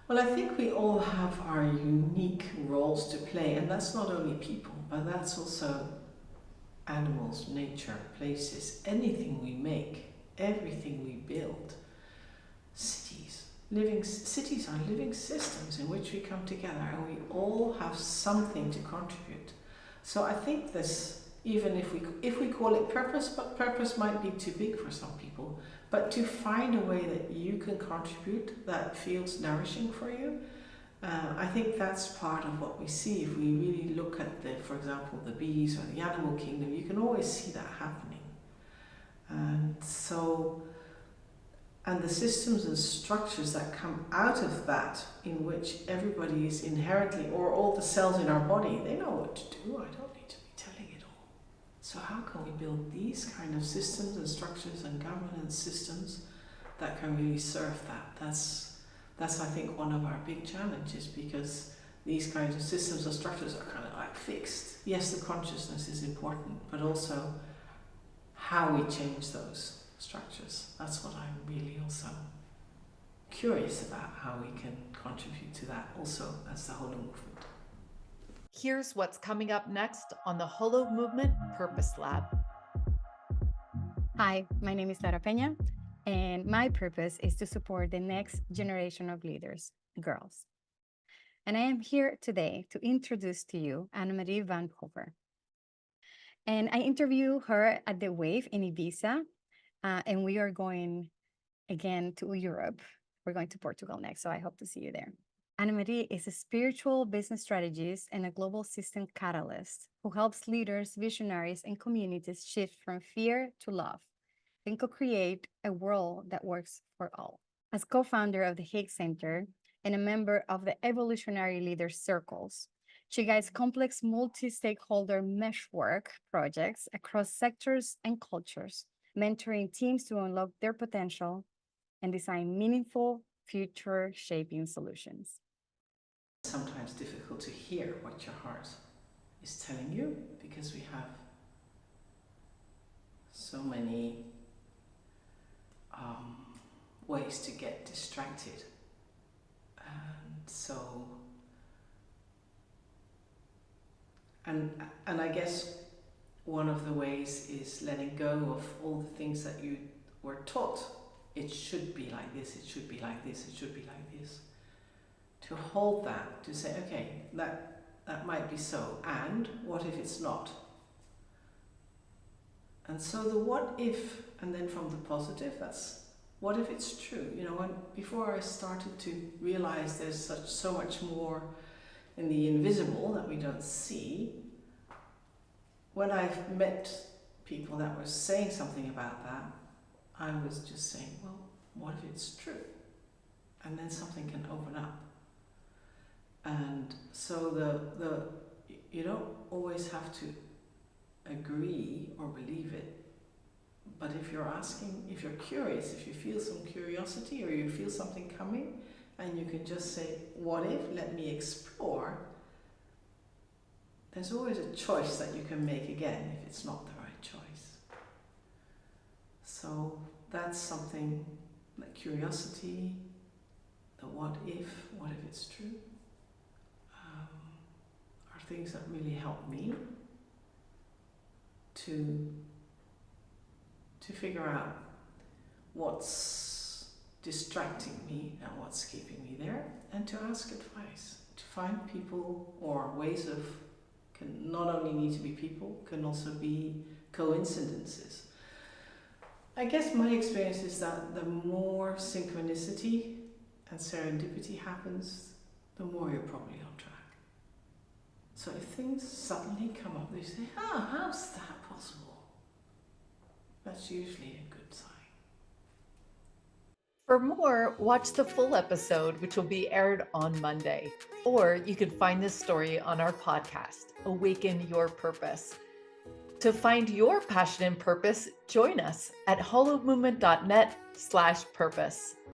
Well, I think we all have our unique roles to play, and that's not only people, but that's also animals, nature, places, anything we make, everything we build, cities. Cities are living systems in which we come together, and we all have something to contribute. So I think this, even if we call it purpose, but purpose might be too big for some people, but to find a way that you can contribute that feels nourishing for you, I think that's part of what we see. If we really look at for example, the bees or the animal kingdom, you can always see that happening. And so, and the systems and structures that come out of that, in which everybody is inherently, or all the cells in our body, they know what to do. I don't need to be telling it all. So how can we build these kind of systems and structures and governance systems that can really serve that? That's I think one of our big challenges, because these kinds of systems and structures are kind of like fixed. Yes, the consciousness is important, but also how we change those structures. That's what I'm really also curious about, how we can contribute to that also as the Holomovement. Here's what's coming up next on the Holomovement Purpose Lab. Hi, my name is Lara Peña, and my purpose is to support the next generation of leaders, girls. And I am here today to introduce to you Anne-Marie van Hoover. And I interviewed her at the Wave in Ibiza, and we are going again to Europe. We're going to Portugal next, so I hope to see you there. Anne-Marie is a spiritual business strategist and a global system catalyst who helps leaders, visionaries, and communities shift from fear to love and co-create a world that works for all. As co-founder of the Hague Center and a member of the Evolutionary Leaders Circles, she guides complex multi-stakeholder meshwork projects across sectors and cultures, mentoring teams to unlock their potential and design meaningful, future-shaping solutions. Sometimes difficult to hear what your heart is telling you, because we have so many ways to get distracted. And so, and I guess one of the ways is letting go of all the things that you were taught. It should be like this, it should be like this, it should be like this. To hold that, to say, okay, that might be so, and what if it's not? And so the what if, and then from the positive, that's what if it's true? You know, before I started to realize there's so much more in the invisible that we don't see, when I've met people that were saying something about that, I was just saying, well, what if it's true? And then something can open up. And so you don't always have to agree or believe it, but if you're asking, if you're curious, if you feel some curiosity or you feel something coming, and you can just say, what if, let me explore, there's always a choice that you can make again if it's not the right choice. So that's something, like curiosity, the what if it's true, are things that really help me to figure out what's distracting me and what's keeping me there, and to ask advice, to find people or ways of, can not only need to be people, can also be coincidences. I guess my experience is that the more synchronicity and serendipity happens, the more you're probably on track. So if things suddenly come up, they say, how's that possible? That's usually a good sign. For more, watch the full episode, which will be aired on Monday. Or you can find this story on our podcast, Awaken Your Purpose. To find your passion and purpose, join us at holomovement.net/purpose.